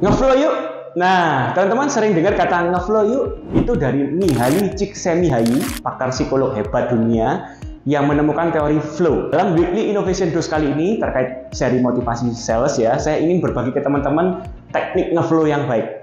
Ngeflow yuk. Nah, teman-teman sering dengar kata ngeflow yuk, itu dari Mihaly Csikszentmihalyi, pakar psikolog hebat dunia yang menemukan teori flow. Dalam Weekly Innovation Dose kali ini terkait seri motivasi sales ya, saya ingin berbagi ke teman-teman teknik ngeflow yang baik.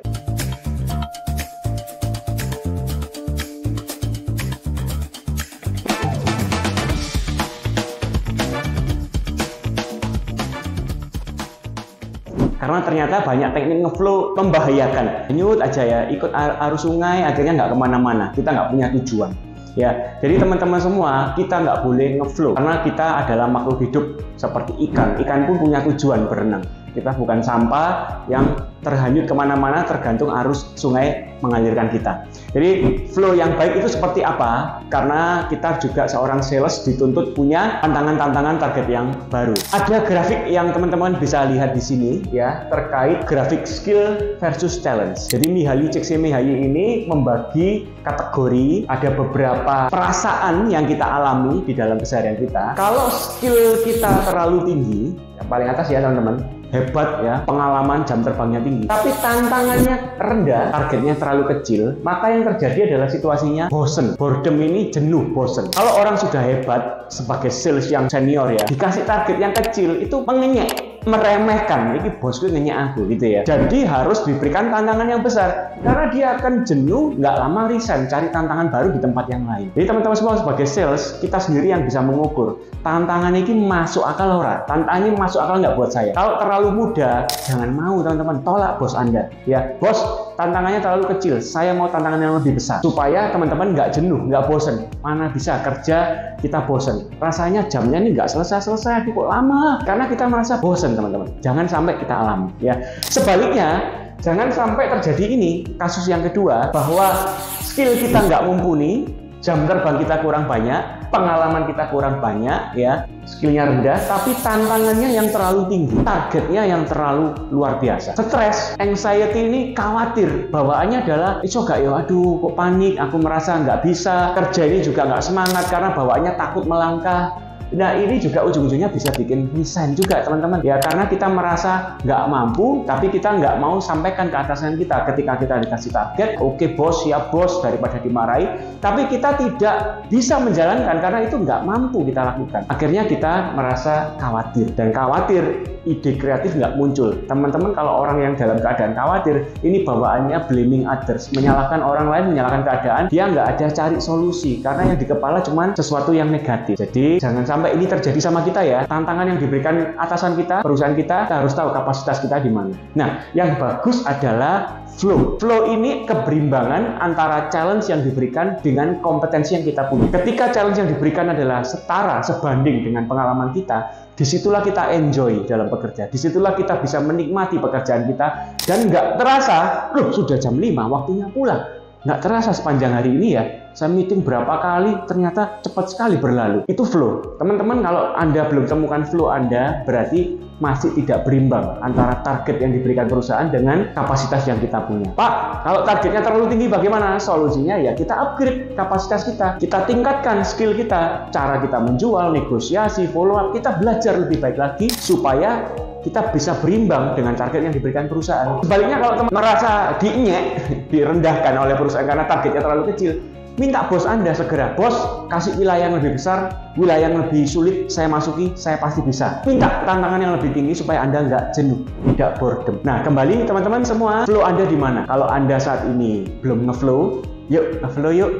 Karena ternyata banyak teknik ngeflow membahayakan. Nyut aja ya, ikut arus sungai, akhirnya nggak kemana-mana. Kita nggak punya tujuan. Ya, jadi teman-teman semua, kita nggak boleh ngeflow. Karena kita adalah makhluk hidup seperti ikan. Ikan pun punya tujuan berenang. Kita bukan sampah yang terhanyut kemana-mana tergantung arus sungai mengalirkan kita. Jadi flow yang baik itu seperti apa? Karena kita juga seorang sales dituntut punya tantangan-tantangan target yang baru. Ada grafik yang teman-teman bisa lihat di sini ya, terkait grafik skill versus challenge. Jadi Mihaly Csikszentmihalyi ini membagi kategori, ada beberapa perasaan yang kita alami di dalam keseharian kita. Kalau skill kita terlalu tinggi, yang paling atas ya teman-teman, hebat ya, pengalaman jam terbangnya tinggi, tapi tantangannya rendah, targetnya terlalu kecil, maka yang terjadi adalah situasinya bosen. Boredom ini jenuh, bosen. Kalau orang sudah hebat sebagai sales yang senior ya, dikasih target yang kecil itu mengenyek, meremehkan, ini bosku ngenyek aku gitu ya. Jadi harus diberikan tantangan yang besar, karena dia akan jenuh, nggak lama resign, cari tantangan baru di tempat yang lain. Jadi teman-teman semua sebagai sales, kita sendiri yang bisa mengukur tantangan ini masuk akal ora, tantangannya masuk akal nggak buat saya. Kalau terlalu mudah, jangan mau teman-teman, tolak bos Anda ya. Bos, tantangannya terlalu kecil, saya mau tantangan yang lebih besar supaya teman-teman nggak jenuh, nggak bosen. Mana bisa kerja kita bosen, rasanya jamnya ini nggak selesai kok lama, karena kita merasa bosen teman-teman. Jangan sampai kita alami ya. Sebaliknya, jangan sampai terjadi ini kasus yang kedua, bahwa skill kita nggak mumpuni, jam terbang kita kurang banyak, pengalaman kita kurang banyak ya, skillnya rendah, tapi tantangannya yang terlalu tinggi, targetnya yang terlalu luar biasa. Stres, anxiety ini khawatir, bawaannya adalah iso gak ya, aduh kok panik, aku merasa nggak bisa, kerja ini juga nggak semangat karena bawaannya takut melangkah. Nah ini juga ujung-ujungnya bisa bikin resign juga teman-teman ya, karena kita merasa nggak mampu, tapi kita nggak mau sampaikan ke atasan kita ketika kita dikasih target. Oke bos, siap bos, daripada dimarahi, tapi kita tidak bisa menjalankan karena itu nggak mampu kita lakukan. Akhirnya kita merasa khawatir, dan khawatir ide kreatif nggak muncul. Teman-teman, kalau orang yang dalam keadaan khawatir, ini bawaannya blaming others, menyalahkan orang lain, menyalahkan keadaan, dia nggak ada cari solusi karena yang di kepala cuma sesuatu yang negatif. Jadi jangan sampai ini terjadi sama kita ya. Tantangan yang diberikan atasan kita, perusahaan kita harus tahu kapasitas kita di mana. Nah, yang bagus adalah flow. Flow ini keberimbangan antara challenge yang diberikan dengan kompetensi yang kita punya. Ketika challenge yang diberikan adalah setara, sebanding dengan pengalaman kita, disitulah kita enjoy dalam bekerja. Disitulah kita bisa menikmati pekerjaan kita dan nggak terasa, loh sudah jam 5, waktunya pulang. Nggak terasa sepanjang hari ini ya, saya meeting berapa kali, ternyata cepat sekali berlalu. Itu flow. Teman-teman, kalau Anda belum temukan flow Anda, berarti masih tidak berimbang antara target yang diberikan perusahaan dengan kapasitas yang kita punya. Pak, kalau targetnya terlalu tinggi bagaimana? Solusinya ya kita upgrade kapasitas kita. Kita tingkatkan skill kita, cara kita menjual, negosiasi, follow up. Kita belajar lebih baik lagi supaya kita bisa berimbang dengan target yang diberikan perusahaan. Sebaliknya, kalau teman merasa dinyek, direndahkan oleh perusahaan karena targetnya terlalu kecil, minta bos Anda segera, bos kasih wilayah yang lebih besar, wilayah yang lebih sulit saya masuki, saya pasti bisa. Minta tantangan yang lebih tinggi supaya Anda nggak jenuh, tidak boredom. Nah kembali teman-teman semua, flow Anda di mana? Kalau Anda saat ini belum ngeflow, yuk ngeflow yuk.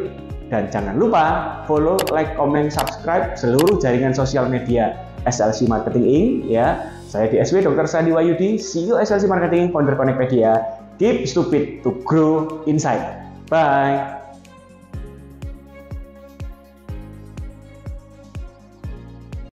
Dan jangan lupa follow, like, comment, subscribe seluruh jaringan sosial media SLC Marketing Inc. ya. Saya DSW Dr. Sandi Wahyudi, CEO SLC Marketing, founder Connectpedia. Keep stupid to grow inside. Bye.